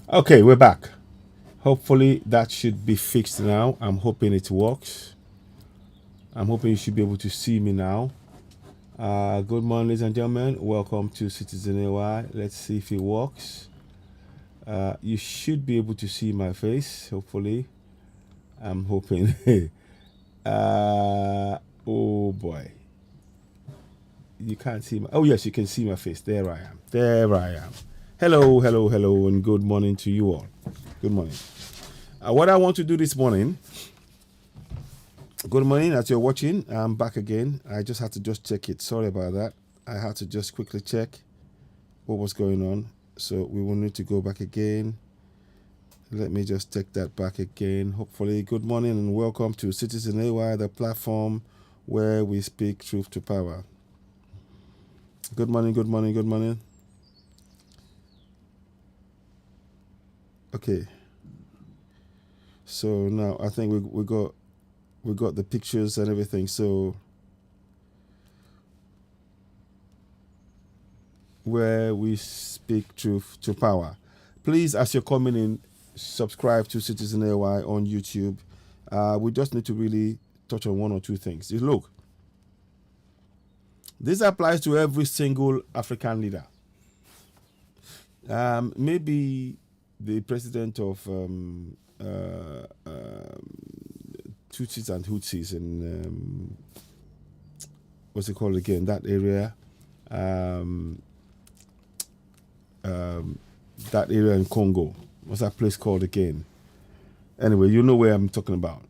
Okay, we're back. Hopefully that should be fixed now. I'm hoping it works. I'm hoping you should be able to see me now. Good morning, ladies and gentlemen. Welcome to Citizen AY. Let's see if it works. You should be able to see my face. Hopefully, I'm hoping. Oh boy, you can't see my. Oh yes, you can see my face. There I am. There I am. Hello, hello, hello, and good morning to you all. Good morning. What I want to do this morning. Good morning, as you're watching. I'm back again. I just had to just check it. Sorry about that. I had to just quickly check what was going on. So we will need to go back again. Let me just take that back again. Hopefully, good morning and welcome to Citizen AY, the platform where we speak truth to power. Good morning, good morning, good morning. Okay. So now I think we got the pictures and everything. So where we speak truth to power. Please, as you're coming in, subscribe to Citizen AY on YouTube. We just need to really touch on one or two things. Look, this applies to every single African leader. Maybe the president of Tutsis and Hutsis in what's it called again? That area. That area in Congo. What's that place called again? Anyway, you know where I'm talking about.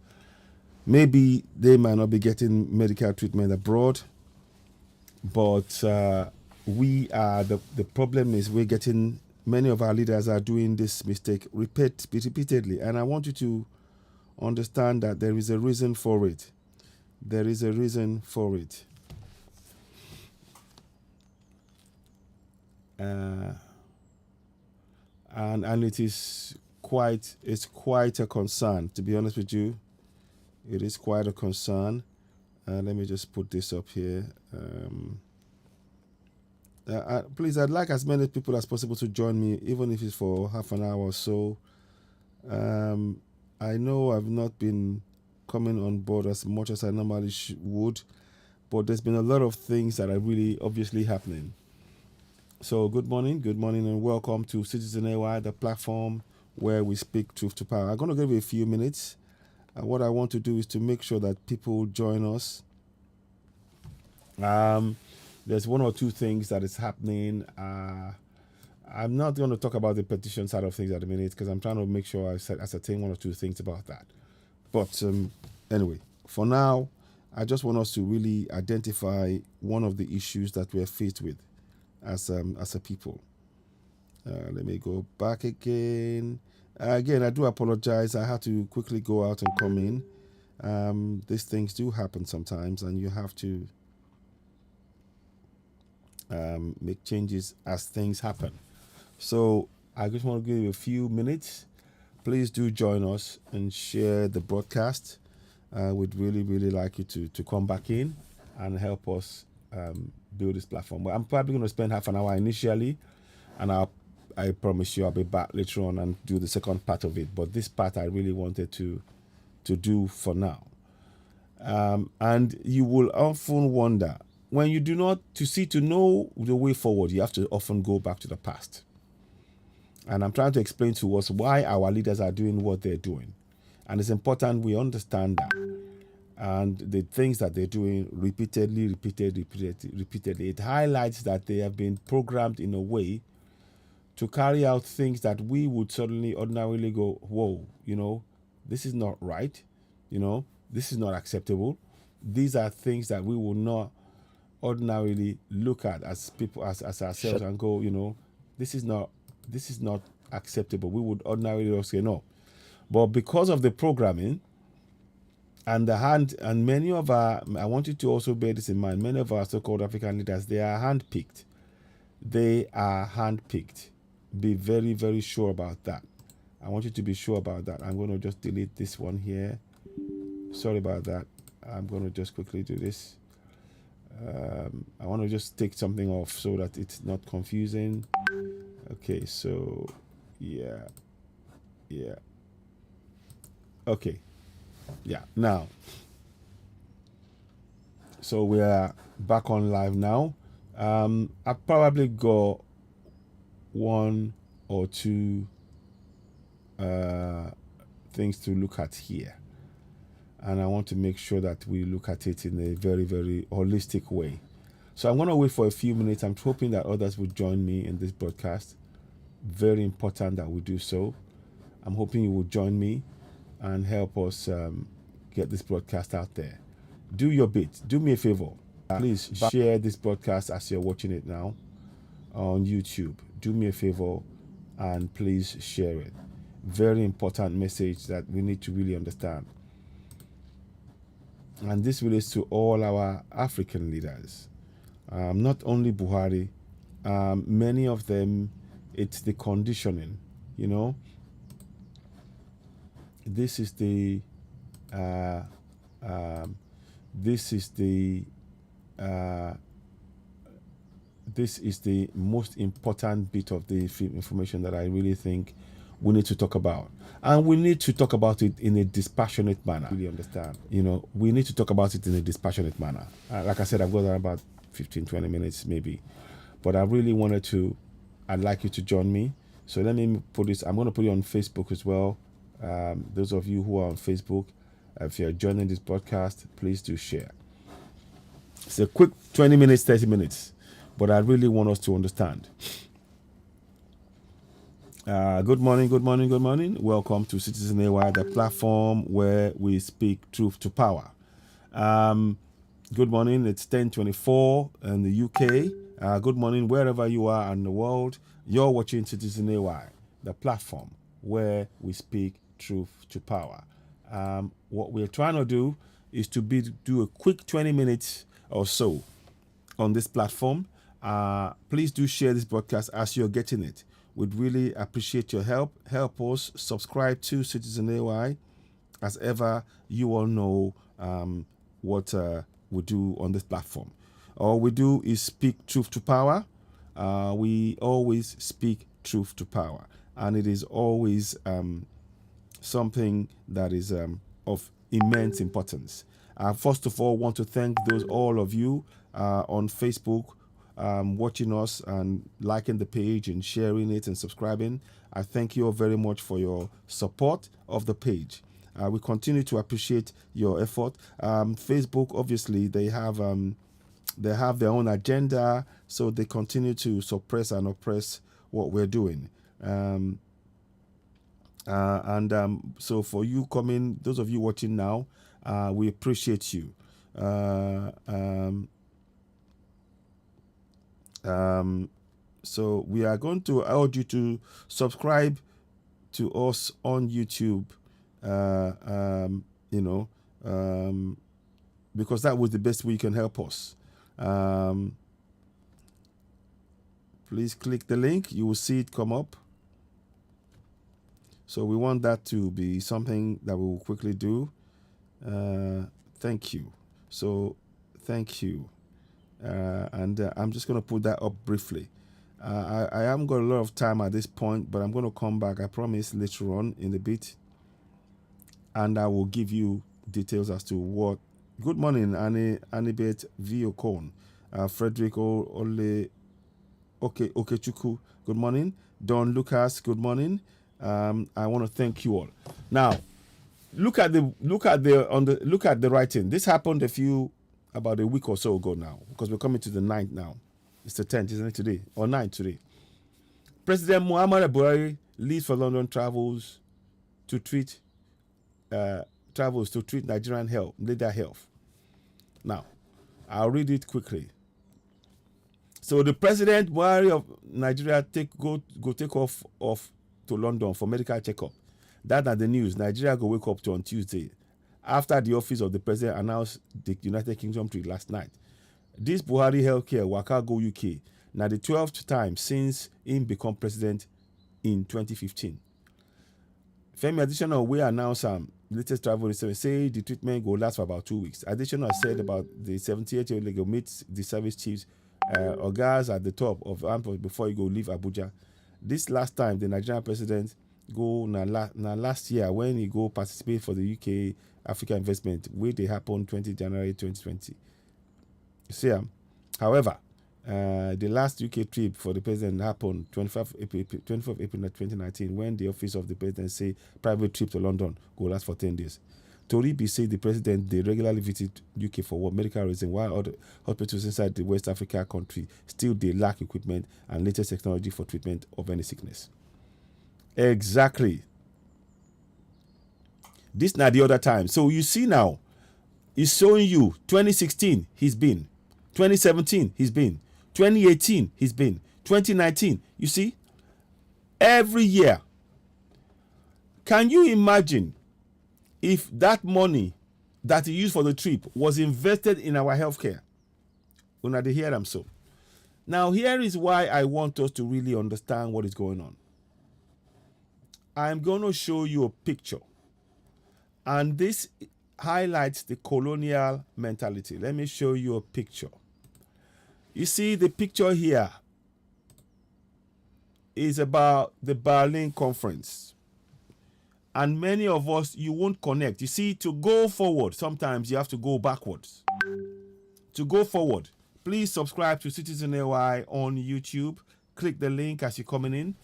Maybe they might not be getting medical treatment abroad, but we are the problem is we're getting many of our leaders are doing this mistake repeatedly, and I want you to understand that there is a reason for it. There is a reason for it. And it's quite a concern, to be honest with you. It is quite a concern. Let me just put this up here. Please, I'd like as many people as possible to join me, even if it's for half an hour or so. I know I've not been coming on board as much as I normally would, but there's been a lot of things that are really obviously happening. So good morning, and welcome to Citizen AY, the platform where we speak truth to power. I'm going to give you a few minutes. What I want to do is to make sure that people join us. There's one or two things that is happening. I'm not going to talk about the petition side of things at the minute because I'm trying to make sure I ascertain one or two things about that. But anyway, for now, I just want us to really identify one of the issues that we're faced with as a people. Let me go back again. Again, I do apologize. I had to quickly go out and come in. These things do happen sometimes, and you have to make changes as things happen. So I just want to give you a few minutes. Please do join us and share the broadcast. We'd really, really like you to come back in and help us build this platform. But I'm probably going to spend half an hour initially, and I promise you I'll be back later on and do the second part of it. But this part I really wanted to do for now. And you will often wonder, when you do not to know the way forward, you have to often go back to the past. And I'm trying to explain to us why our leaders are doing what they're doing. And it's important we understand that. And the things that they're doing repeatedly, it highlights that they have been programmed in a way to carry out things that we would suddenly ordinarily go, whoa, this is not right. This is not acceptable. These are things that we will not ordinarily look at as people, as ourselves, and go, this is not acceptable. We would ordinarily say no. But because of the programming and many of our, I want you to also bear this in mind, many of our so-called African leaders, they are handpicked. Be very, very sure about that. I want you to be sure about that. I'm going to just delete this one here. Sorry about that. I'm going to just quickly do this. I want to just take something off so that it's not confusing. Okay, so yeah. Yeah. Okay. Yeah. Now, so we are back on live now. I probably got one or two things to look at here, and I want to make sure that we look at it in a very, very holistic way. So I'm going to wait for a few minutes. I'm hoping that others will join me in this broadcast. Very important that we do so. I'm hoping you will join me and help us get this broadcast out there. Do your bit. Do me a favor. Please share this broadcast as you're watching it now on YouTube. Do me a favor and please share it. Very important message that we need to really understand. And this relates to all our African leaders. Not only Buhari, many of them, it's the conditioning, you know. This is the this is the most important bit of the information that I really think we need to talk about. And we need to talk about it in a dispassionate manner. Really understand. You know, we need to talk about it in a dispassionate manner. Like I said, I've got about 15, 20 minutes maybe. But I really wanted to, I'd like you to join me. So let me put this, I'm going to put it on Facebook as well. Those of you who are on Facebook, if you're joining this podcast, please do share. It's a quick 20 minutes, 30 minutes. But I really want us to understand. Good morning, good morning, good morning. Welcome to Citizen AY, the platform where we speak truth to power. Good morning, it's 10:24 in the UK. Good morning, wherever you are in the world. You're watching Citizen AY, the platform where we speak truth to power. What we're trying to do is to do a quick 20 minutes or so on this platform. Please do share this broadcast as you're getting it. We'd really appreciate your help. Help us subscribe to Citizen AY. As ever, you all know what we do on this platform. All we do is speak truth to power. We always speak truth to power. And it is always something that is of immense importance. First of all, want to thank all of you on Facebook watching us and liking the page and sharing it and subscribing. I thank you all very much for your support of the page. We continue to appreciate your effort. Facebook, obviously, they have their own agenda, so they continue to suppress and oppress what we're doing. So for you coming, those of you watching now, we appreciate you. So we are going to urge you to subscribe to us on YouTube, because that was the best way you can help us. Please click the link. You will see it come up. So we want that to be something that we will quickly do. Thank you. So thank you. And I'm just going to put that up briefly. I haven't got a lot of time at this point, but I'm going to come back, I promise, later on in a bit. And I will give you details as to what. Good morning, Anibet Viocon, Frederick Ole, Okechukwu. Good morning, Don Lucas. Good morning. I want to thank you all. Now, look at the writing. This happened about a week or so ago now, because we're coming to the 9th now. It's the 10th, isn't it, today? Or 9th today. President Muhammadu Buhari leaves for London travels to treat Nigerian leader health. Now, I'll read it quickly. So the President Buhari of Nigeria take off to London for medical checkup. That are the news. Nigeria go wake up to on Tuesday, after the office of the president announced the United Kingdom trip last night. This Buhari healthcare waka go UK. Now the 12th time since him become president in 2015. Femi Additional we announced latest travel say the treatment will last for about 2 weeks. Additional said about the 78-year-old will meet the service chiefs or guys at the top of Ampos before he go leave Abuja. This last time, the Nigerian president go now last year when he go participate for the UK Africa investment, where they happened 20 January 2020. You see, however, the last UK trip for the president happened 25 April 2019, when the office of the president say private trip to London go last for 10 days. Toribi said the president they regularly visit UK for what medical reason, while other hospitals inside the West Africa country still they lack equipment and latest technology for treatment of any sickness. Exactly. This not the other time. So you see now, it's showing you 2016 he's been, 2017 he's been, 2018 he's been, 2019. You see, every year. Can you imagine if that money that he used for the trip was invested in our healthcare? Una they hear them so. Now here is why I want us to really understand what is going on. I'm going to show you a picture, and this highlights the colonial mentality. Let me show you a picture. You see, the picture here is about the Berlin Conference. And many of us, you won't connect. You see, to go forward, sometimes you have to go backwards. To go forward, please subscribe to Citizen AY on YouTube. Click the link as you're coming in.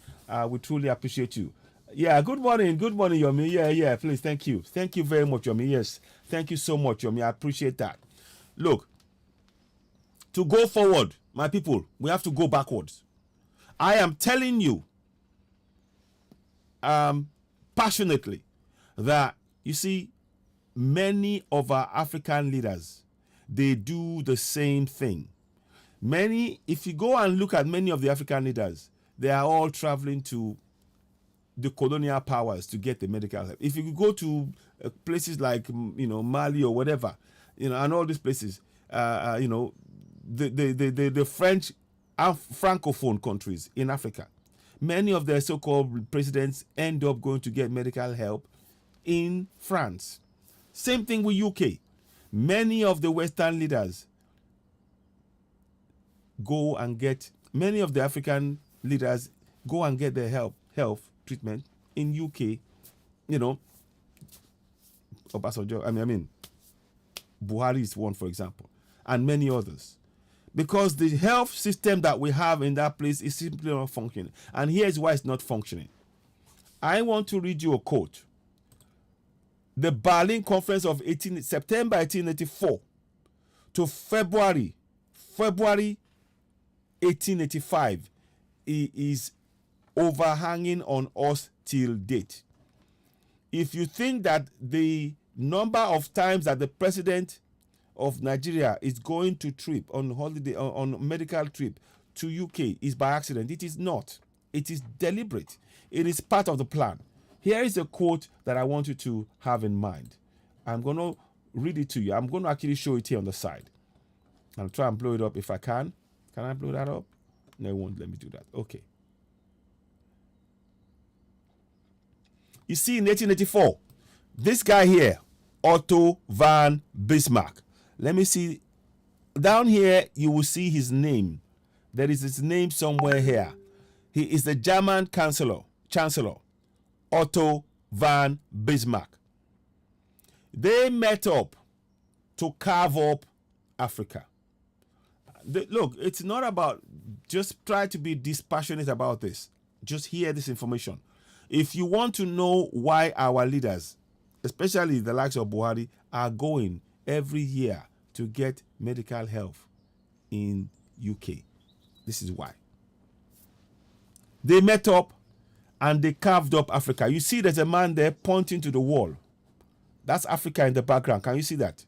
We truly appreciate you. Yeah, good morning, Yomi. Yeah, please, thank you. Thank you very much, Yomi. Yes, thank you so much, Yomi. I appreciate that. Look, to go forward, my people, we have to go backwards. I am telling you passionately that, you see, many of our African leaders, they do the same thing. If you go and look at many of the African leaders, they are all traveling to the colonial powers to get the medical help. If you go to places like Mali or whatever, and all these places, the French and Francophone countries in Africa, many of their so-called presidents end up going to get medical help in France. Same thing with UK. Many of the Western leaders many of the African leaders go and get their health treatment in UK. Obasanjo, I mean, Buhari is one, for example, and many others. Because the health system that we have in that place is simply not functioning. And here's why it's not functioning. I want to read you a quote. The Berlin Conference of September 1884 to February 1885 is overhanging on us till date. If you think that the number of times that the president of Nigeria is going to trip on holiday, on medical trip to UK is by accident, it is not. It is deliberate. It is part of the plan. Here is a quote that I want you to have in mind. I'm going to read it to you. I'm going to actually show it here on the side. I'll try and blow it up if I can. Can I blow that up? No, it won't let me do that. Okay. You see, in 1884, this guy here, Otto von Bismarck. Let me see. Down here, you will see his name. There is his name somewhere here. He is the German Chancellor, Otto von Bismarck. They met up to carve up Africa. Look, it's not about, just try to be dispassionate about this. Just hear this information. If you want to know why our leaders, especially the likes of Buhari, are going every year to get medical help in UK, this is why. They met up and they carved up Africa. You see there's a man there pointing to the wall. That's Africa in the background. Can you see that?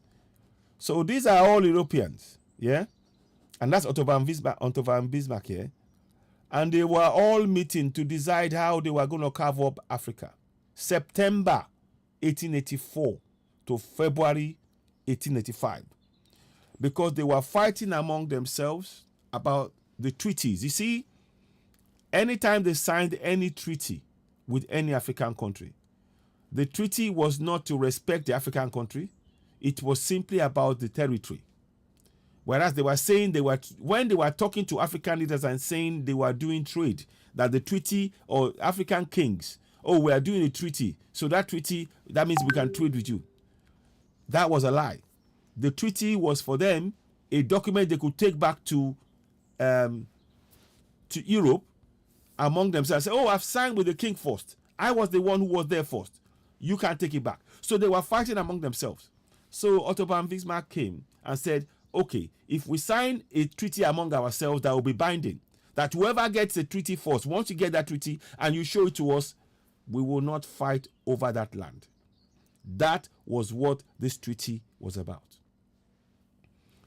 So these are all Europeans, yeah? And that's Otto von Bismarck here. And they were all meeting to decide how they were going to carve up Africa. September 1884 to February 1885. Because they were fighting among themselves about the treaties. You see, anytime they signed any treaty with any African country, the treaty was not to respect the African country. It was simply about the territory. Whereas they were saying when they were talking to African leaders and saying they were doing trade, that the treaty or African kings oh, we are doing a treaty. So that treaty, that means we can trade with you. That was a lie. The treaty was for them a document they could take back to Europe among themselves. Say, oh, I've signed with the king first. I was the one who was there first. You can't take it back. So they were fighting among themselves. So Otto von Bismarck came and said, okay, if we sign a treaty among ourselves that will be binding, that whoever gets the treaty first, once you get that treaty and you show it to us, we will not fight over that land. That was what this treaty was about.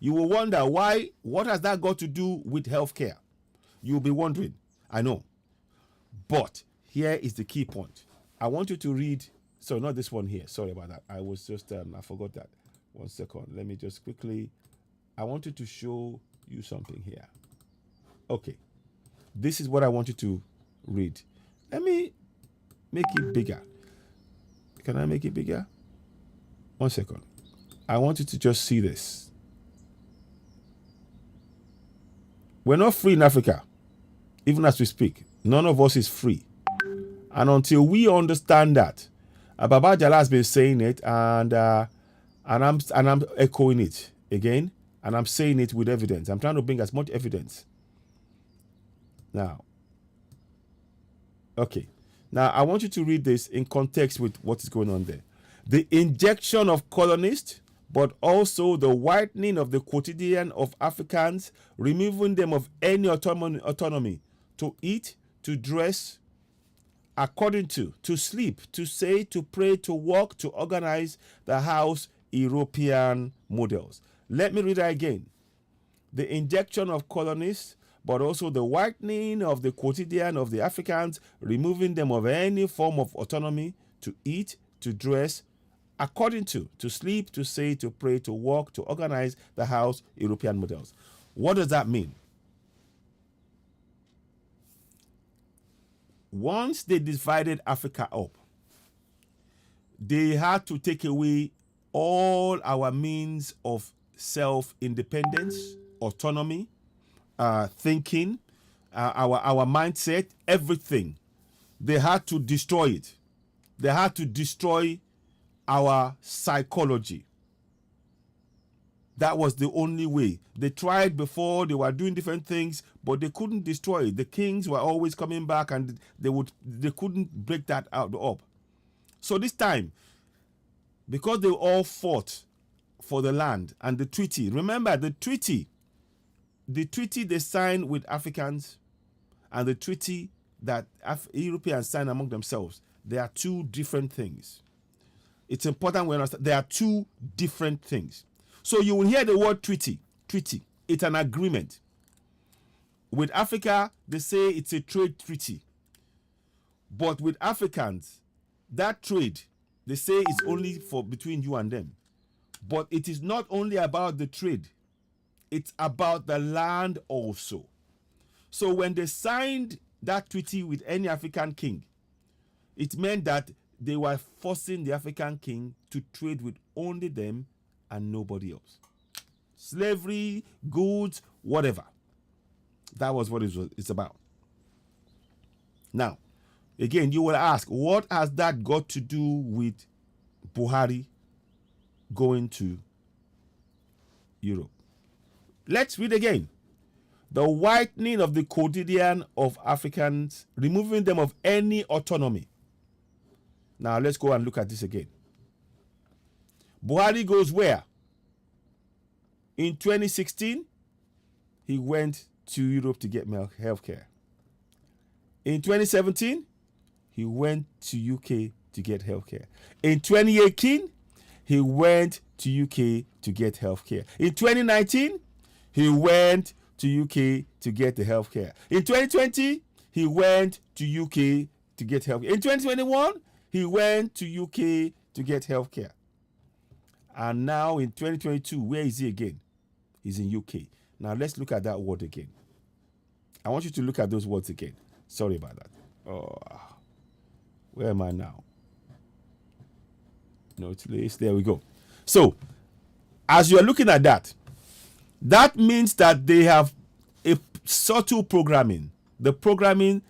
You will wonder why, what has that got to do with healthcare? You'll be wondering, I know. But here is the key point. I want you to read, so not this one here, sorry about that. I was just, I forgot that. 1 second, let me just quickly, I wanted to show you something here. Okay, this is what I want you to read. Let me make it bigger. Can I make it bigger? 1 second. I want you to just see this. We're not free in Africa, even as we speak. None of us is free. And until we understand that, Baba Jala has been saying it, and I'm echoing it again, and I'm saying it with evidence. I'm trying to bring as much evidence. Now, okay. Now, I want you to read this in context with what is going on there. The injection of colonists, but also the whitening of the quotidian of Africans, removing them of any autonomy to eat, to dress, according to sleep, to say, to pray, to walk, to organize the house, European models. Let me read that again. The injection of colonists, but also the whitening of the quotidian of the Africans, removing them of any form of autonomy to eat, to dress, according to sleep, to say, to pray, to walk, to organize the house, European models. What does that mean? Once they divided Africa up, they had to take away all our means of self-independence, autonomy, thinking, our mindset, everything. They had to destroy it. They had to destroy our psychology. That was the only way. They tried before, they were doing different things, but they couldn't destroy it. The kings were always coming back, and they couldn't break that up. So this time, because they all fought for the land and the treaty, remember the treaty they signed with Africans and the treaty that Europeans signed among themselves, they are two different things. It's important we understand there are two different things. So you will hear the word treaty. Treaty. It's an agreement. With Africa, they say it's a trade treaty. But with Africans, that trade, they say it's only for between you and them. But it is not only about the trade. It's about the land also. So when they signed that treaty with any African king, it meant that they were forcing the African king to trade with only them and nobody else. Slavery, goods, whatever. That was what it's about. Now, again, you will ask, what has that got to do with Buhari going to Europe? Let's read again. The whitening of the quotidian of Africans, removing them of any autonomy. Now, let's go and look at this again. Buhari goes where? In 2016, he went to Europe to get healthcare. In 2017, he went to UK to get healthcare. In 2018, he went to UK to get healthcare. In 2019, he went to UK to get the healthcare. In 2020, he went to UK to get healthcare. In 2021, he went to UK to get healthcare. And now in 2022, where is he again? He's in UK. Now let's look at that word again. I want you to look at those words again. Sorry about that. Oh, where am I now? No, it's there we go. So, as you're looking at that, that means that they have a subtle programming. The programming,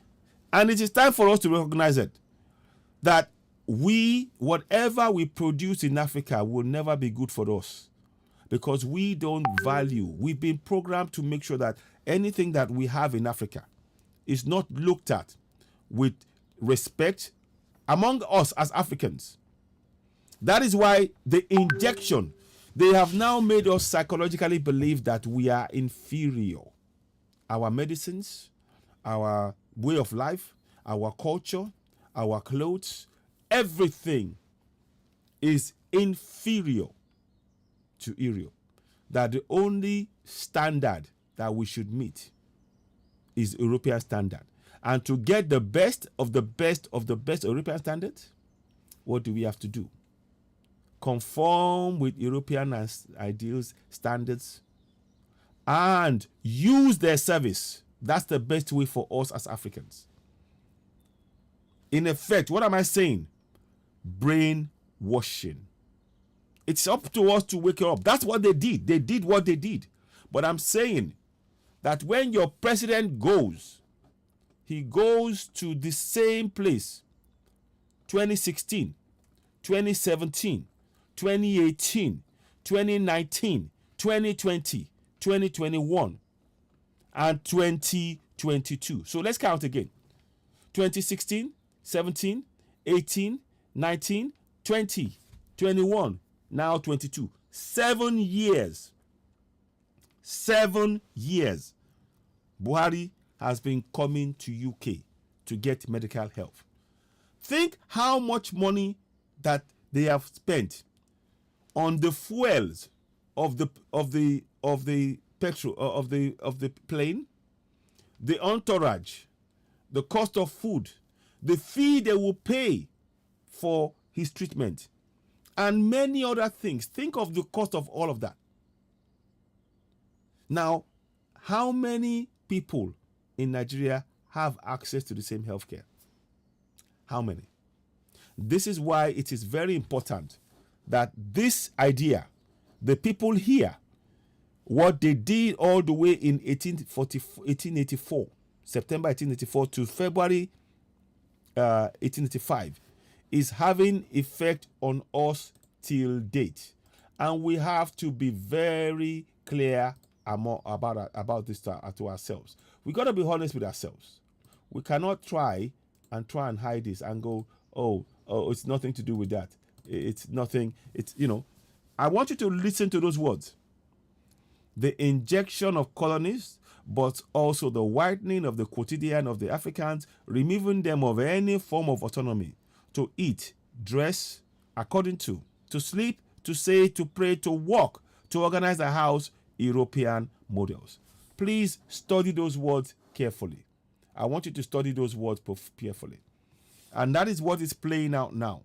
and it is time for us to recognize it. that whatever we produce in Africa will never be good for us because we don't value. We've been programmed to make sure that anything that we have in Africa is not looked at with respect among us as Africans. That is why the injection, they have now made us psychologically believe that we are inferior. Our medicines, our way of life, our culture, our clothes, everything is inferior to Europe. That the only standard that we should meet is European standard. And to get the best of the best of the best European standards, what do we have to do? Conform with European ideals, standards, and use their service. That's the best way for us as Africans. In effect, what am I saying? Brainwashing. It's up to us to wake up. That's what they did. They did what they did. But I'm saying that when your president goes, he goes to the same place 2016, 2017, 2018, 2019, 2020, 2021, and 2022. So let's count again. 2016, 17, 18, 19, 20, 21, now 22. 7 years. 7 years. Buhari has been coming to UK to get medical help. Think how much money that they have spent on the fuels of the petrol of the plane, the entourage, the cost of food, the fee they will pay for his treatment, and many other things. Think of the cost of all of that. Now, how many people in Nigeria have access to the same healthcare? How many? This is why it is very important that this idea, the people here, what they did all the way in 1884, September 1884 to February 1885, is having effect on us till date. And we have to be very clear about this to ourselves. We got to be honest with ourselves. We cannot try and hide this and go, oh, it's nothing to do with that. It's nothing. It's, I want you to listen to those words. The injection of colonies, but also the whitening of the quotidian of the Africans, removing them of any form of autonomy to eat, dress, according to sleep, to say, to pray, to walk, to organize a house, European models. Please study those words carefully. I want you to study those words carefully. And that is what is playing out now.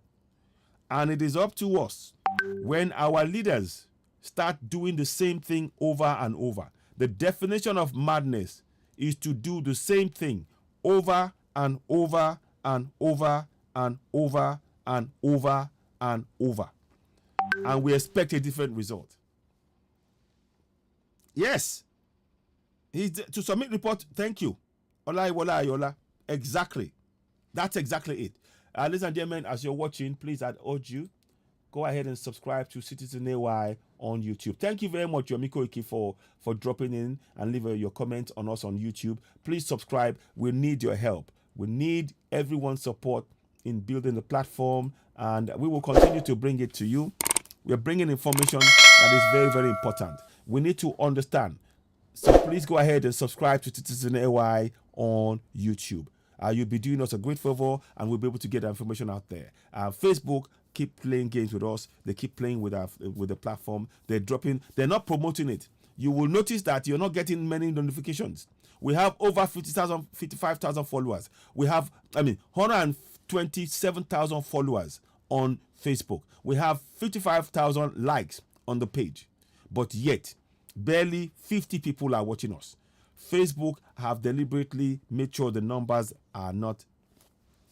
And it is up to us when our leaders start doing the same thing over and over. The definition of madness is to do the same thing over and over and over and over and over and over. And we expect a different result. Yes. To submit report, thank you. Olaiwola Ayola. Exactly. That's exactly it. Ladies and gentlemen, as you're watching, please, I'd urge you, go ahead and subscribe to Citizen AY on YouTube. Thank you very much, Yomiko Iki, for dropping in and leaving your comments on us on YouTube. Please subscribe. We need your help. We need everyone's support in building the platform, and we will continue to bring it to you. We are bringing information that is very, very important. We need to understand. So please go ahead and subscribe to Citizen AY on YouTube. You'll be doing us a great favor, and we'll be able to get the information out there. Facebook, keep playing games with us. They keep playing with the platform. They're not promoting it. You will notice that you're not getting many notifications. We have over 55,000 followers. We have, 127,000 followers on Facebook. We have 55,000 likes on the page. But yet, barely 50 people are watching us. Facebook have deliberately made sure the numbers are not,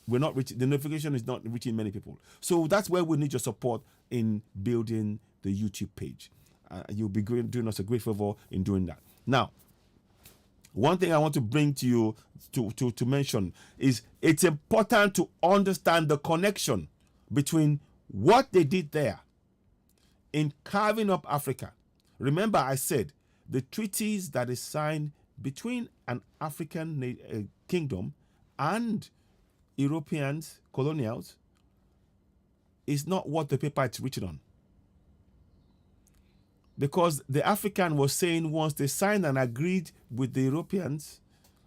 the notification is not reaching many people. So that's where we need your support in building the YouTube page. You'll be doing us a great favor in doing that. Now, One thing I want to bring to you to mention is it's important to understand the connection between what they did there in carving up Africa. Remember, I said the treaties that is signed between an African kingdom and Europeans, colonials, is not what the paper it's written on. Because the African was saying once they signed and agreed with the Europeans,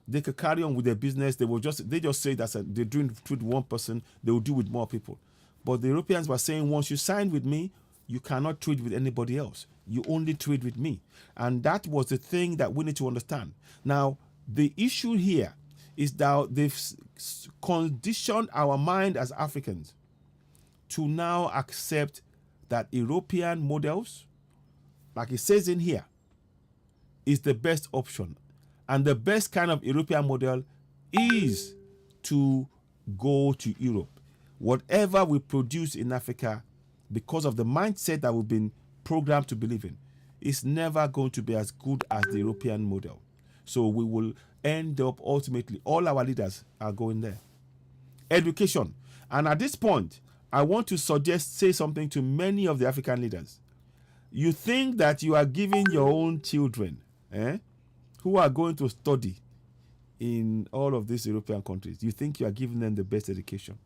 they could carry on with their business. They just say that they're doing with one person, they will do with more people. But the Europeans were saying, once you sign with me, you cannot trade with anybody else. You only trade with me. And that was the thing that we need to understand. Now, the issue here is that they've conditioned our mind as Africans to now accept that European models, like it says in here, is the best option. And the best kind of European model is to go to Europe. Whatever we produce in Africa, because of the mindset that we've been programmed to believe in, is never going to be as good as the European model. So we will end up ultimately, all our leaders are going there. Education. And at this point, I want to say something to many of the African leaders. You think that you are giving your own children, who are going to study in all of these European countries, you think you are giving them the best education.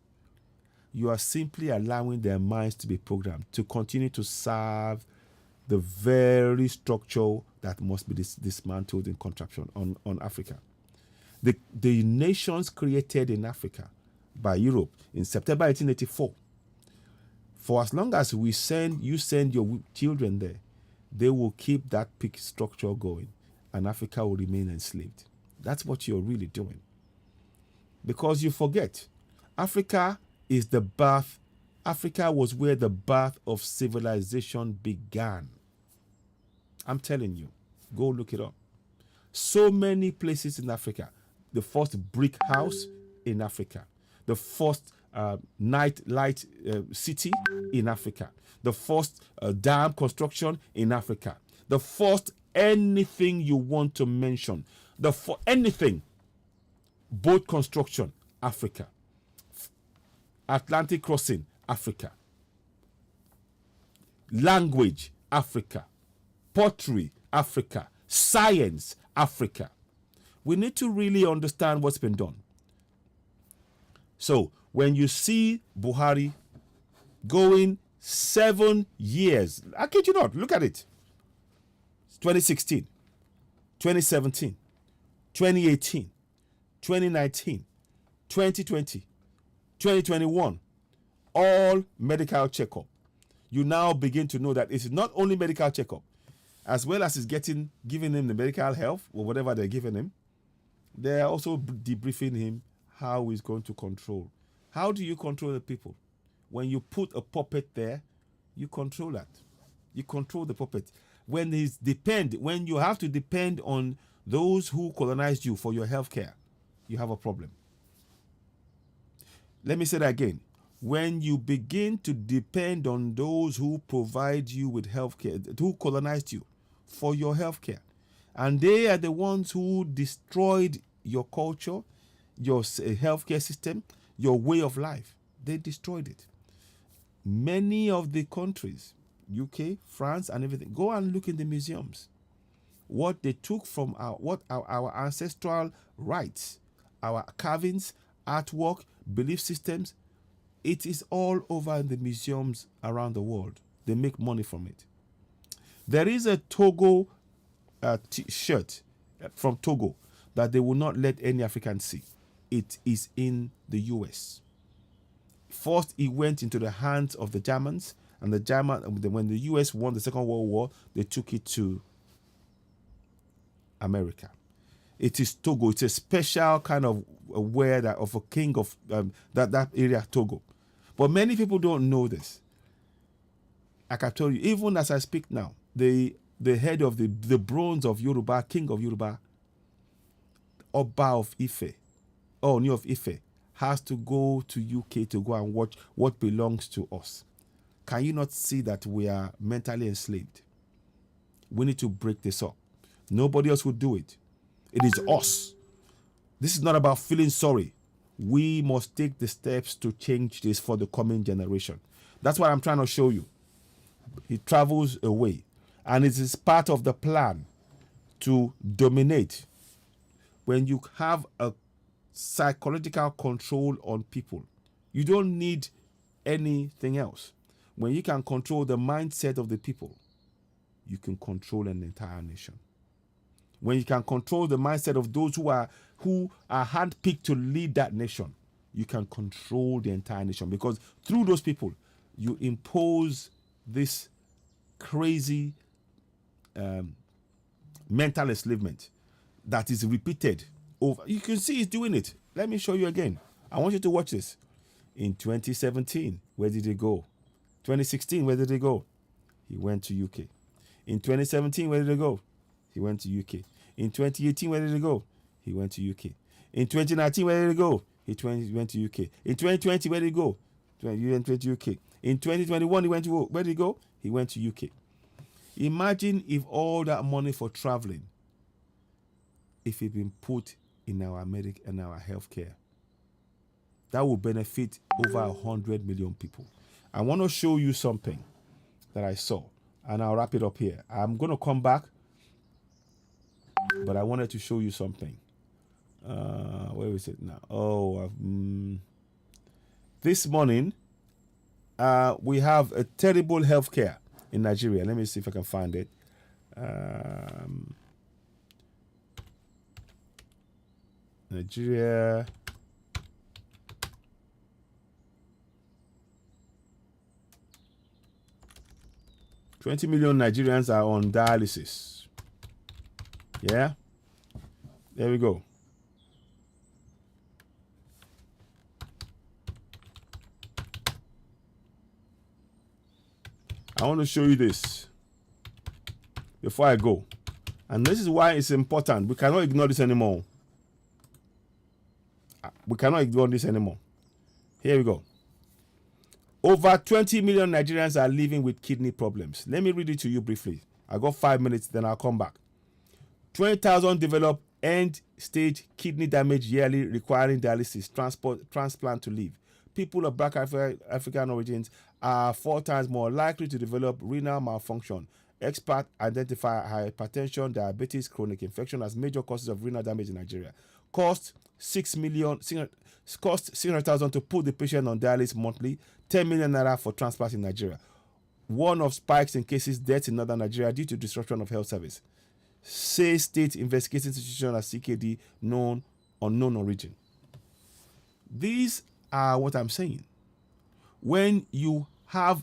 You are simply allowing their minds to be programmed to continue to serve the very structure that must be dismantled in contraption on Africa. The nations created in Africa by Europe in September 1884, for as long as you send your children there, they will keep that peak structure going and Africa will remain enslaved. That's what you're really doing. Because you forget, Africa was where the birth of civilization began. I'm telling you, go look it up. So many places in Africa. The first brick house in Africa. The first night light city in Africa. The first dam construction in Africa. The first anything you want to mention. Anything. Boat construction, Africa. Atlantic crossing, Africa. Language, Africa. Pottery, Africa. Science, Africa. We need to really understand what's been done. So, when you see Buhari going 7 years, I kid you not, look at it. 2016, 2017, 2018, 2019, 2020, 2021, all medical checkup. You now begin to know that it's not only medical checkup, as well as it's giving him the medical health or whatever they're giving him, they're also debriefing him how he's going to control. How do you control the people? When you put a puppet there, you control that. You control the puppet. When you have to depend on those who colonized you for your health care, you have a problem. Let me say that again. When you begin to depend on those who provide you with health care, who colonized you for your health care, and they are the ones who destroyed your culture, your healthcare system, your way of life, they destroyed it. Many of the countries, UK, France, and everything, go and look in the museums. What they took from our ancestral rights, our carvings, artwork, belief systems, it is all over in the museums around the world. They make money from it. There is a Togo shirt from Togo that they will not let any African see. It is in the US. First, it went into the hands of the Germans, and when the US won the Second World War, they took it to America. It is Togo. It's a special kind of wear of a king of that area, Togo. But many people don't know this. Like I told you, even as I speak now, the head of the bronze of Yoruba, king of Yoruba, Oba of Ife, Oni of Ife, has to go to UK to go and watch what belongs to us. Can you not see that we are mentally enslaved? We need to break this up. Nobody else will do it. It is us. This is not about feeling sorry. We must take the steps to change this for the coming generation. That's what I'm trying to show you. He travels away, and it is part of the plan to dominate. When you have a psychological control on people, you don't need anything else. When you can control the mindset of the people, you can control an entire nation. When you can control the mindset of those who are handpicked to lead that nation, you can control the entire nation, because through those people, you impose this crazy mental enslavement that is repeated over. You can see he's doing it. Let me show you again. I want you to watch this. In 2017, where did he go? 2016, where did he go? He went to UK. In 2017, where did he go? He went to UK. In 2018, where did he go? He went to UK. In 2019, where did he go? He went to UK. In 2020, where did he go? He went to UK. In 2021, he went to where did he go? He went to UK. Imagine if all that money for traveling, if it been put in our healthcare, that will benefit over 100 million people. I want to show you something that I saw, and I'll wrap it up here. I'm going to come back, but I wanted to show you something. Where is it now? This morning, we have a terrible healthcare in Nigeria. Let me see if I can find it. Nigeria. $20 million Nigerians are on dialysis. Yeah? There we go. I want to show you this before I go. And this is why it's important. We cannot ignore this anymore. We cannot ignore this anymore. Here we go. Over 20 million Nigerians are living with kidney problems. Let me read it to you briefly. I got 5 minutes, then I'll come back. 20,000 develop end-stage kidney damage yearly, requiring dialysis, transplant to live. People of Black African origins are 4 times more likely to develop renal malfunction. Experts identify hypertension, diabetes, chronic infection as major causes of renal damage in Nigeria. Cost 600,000 to put the patient on dialysis monthly. 10 million naira for transplant in Nigeria. One of spikes in cases deaths in northern Nigeria due to disruption of health service. Say state investigating institution as CKD unknown origin. These are what I'm saying. When you have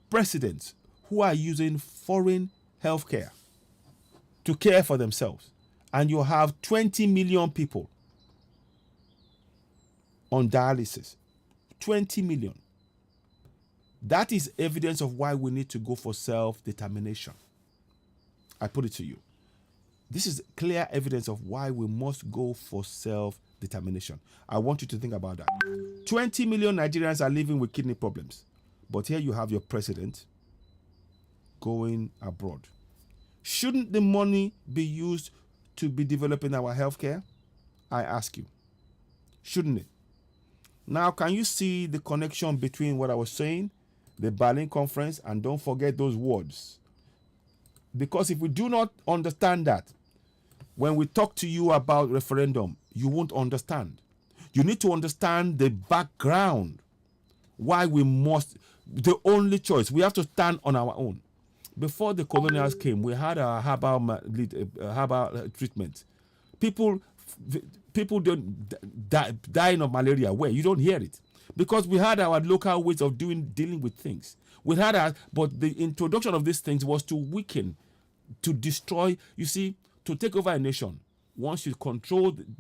presidents who are using foreign healthcare to care for themselves, and you have 20 million people on dialysis, 20 million. That is evidence of why we need to go for self-determination. I put it to you. This is clear evidence of why we must go for self-determination. I want you to think about that. 20 million Nigerians are living with kidney problems. But here you have your president going abroad. Shouldn't the money be used to be developing our healthcare? I ask you. Shouldn't it? Now, can you see the connection between what I was saying, the Berlin conference, and don't forget those words? Because if we do not understand that, when we talk to you about referendum, you won't understand. You need to understand the background, why we must, the only choice, we have to stand on our own. Before the colonials came, we had a herbal treatment. People don't dying of malaria. Where? You don't hear it. Because we had our local ways of dealing with things. But the introduction of these things was to weaken, to destroy, you see, to take over a nation. Once you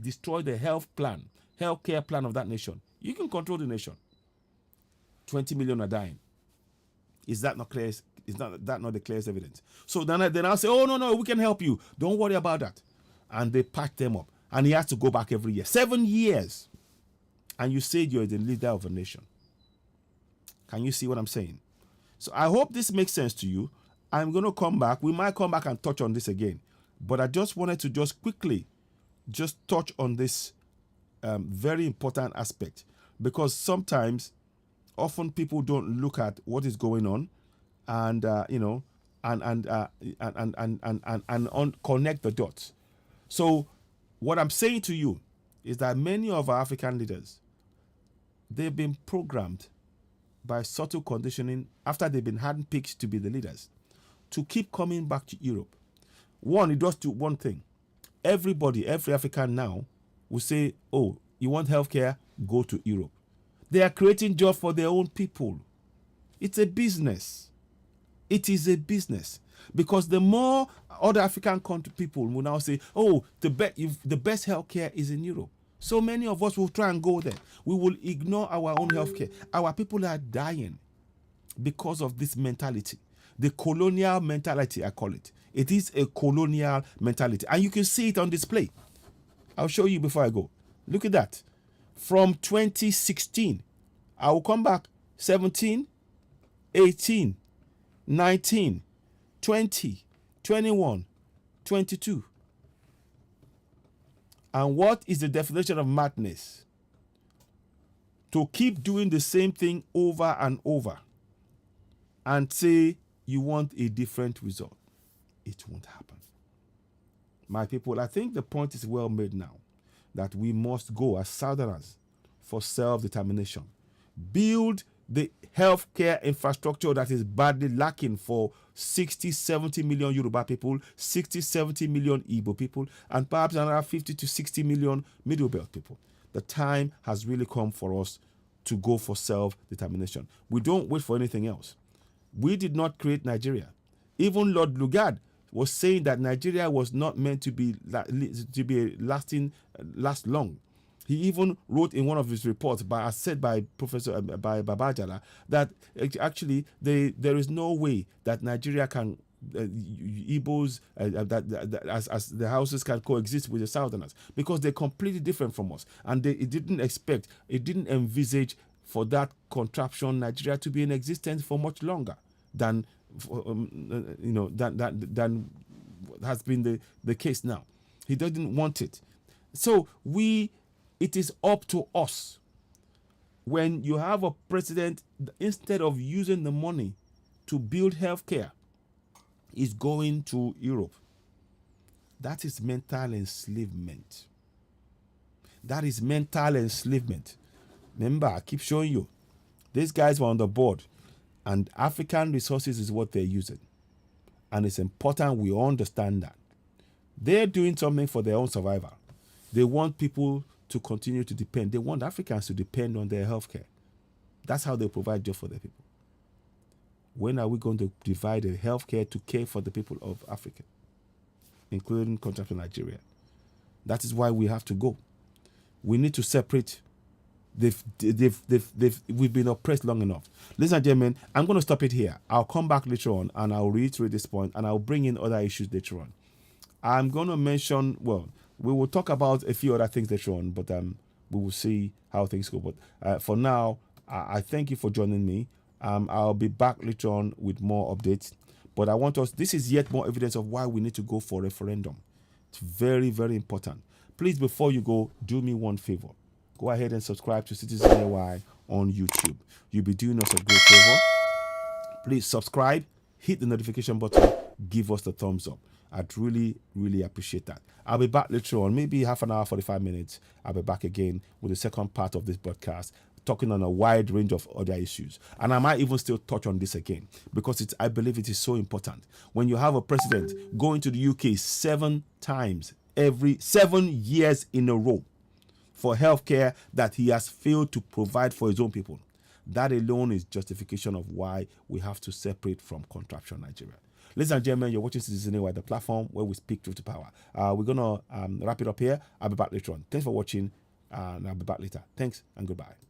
destroy the healthcare plan of that nation, you can control the nation. 20 million are dying. Is that not clear? Is that not the clearest evidence? So then I'll say, oh, no, we can help you. Don't worry about that. And they pack them up. And he has to go back every year. 7 years. And you say you're the leader of a nation. Can you see what I'm saying? So I hope this makes sense to you. I'm going to come back. We might come back and touch on this again. But I just wanted to quickly just touch on this very important aspect, because sometimes, often people don't look at what is going on, and connect the dots. So, what I'm saying to you is that many of our African leaders, they've been programmed by subtle conditioning after they've been handpicked to be the leaders to keep coming back to Europe. One, it does do one thing. Every African now will say, oh, you want healthcare? Go to Europe. They are creating jobs for their own people. It's a business. It is a business. Because the more other African country people will now say, oh, the best healthcare is in Europe. So many of us will try and go there. We will ignore our own healthcare. Our people are dying because of this mentality. The colonial mentality, I call it. It is a colonial mentality. And you can see it on display. I'll show you before I go. Look at that. From 2016, I will come back 17, 18, 19, 20, 21, 22. And what is the definition of madness? To keep doing the same thing over and over and say you want a different result. It won't happen. My people, I think the point is well made now that we must go as Southerners for self-determination. Build the healthcare infrastructure that is badly lacking for 60, 70 million Yoruba people, 60, 70 million Igbo people, and perhaps another 50 to 60 million Middle Belt people. The time has really come for us to go for self-determination. We don't wait for anything else. We did not create Nigeria. Even Lord Lugard was saying that Nigeria was not meant to last long. He even wrote in one of his reports, said by Professor by Babajala, that actually there is no way that Nigeria can Igbos as the houses can coexist with the Southerners, because they're completely different from us, and it didn't envisage for that contraption Nigeria to be in existence for much longer than than has been the case now. He doesn't want it. So it is up to us. When you have a president, instead of using the money to build healthcare, is going to Europe. That is mental enslavement. That is mental enslavement. Remember, I keep showing you. These guys were on the board, and African resources is what they're using. And it's important we understand that. They're doing something for their own survival. They want people to continue to depend. They want Africans to depend on their healthcare. That's how they provide jobs for their people. When are we going to divide the healthcare to care for the people of Africa, including contraption Nigeria? That is why we have to go. We need to separate. We've been oppressed long enough. Ladies and gentlemen, I'm going to stop it here. I'll come back later on and I'll reiterate this point, and I'll bring in other issues later on. I'm going to mention, we will talk about a few other things later on, but we will see how things go. But for now, I thank you for joining me. I'll be back later on with more updates. But this is yet more evidence of why we need to go for a referendum. It's very, very important. Please, before you go, do me one favor. Go ahead and subscribe to Citizen AY on YouTube. You'll be doing us a great favor. Please subscribe, hit the notification button, give us the thumbs up. I'd really, really appreciate that. I'll be back later on, maybe half an hour, 45 minutes. I'll be back again with the second part of this broadcast, talking on a wide range of other issues. And I might even still touch on this again, because I believe it is so important. When you have a president going to the UK 7 times every 7 years in a row for healthcare that he has failed to provide for his own people, that alone is justification of why we have to separate from contraption Nigeria. Ladies and gentlemen, you're watching Citizen AY, the platform where we speak truth to power. We're going to wrap it up here. I'll be back later on. Thanks for watching, and I'll be back later. Thanks and goodbye.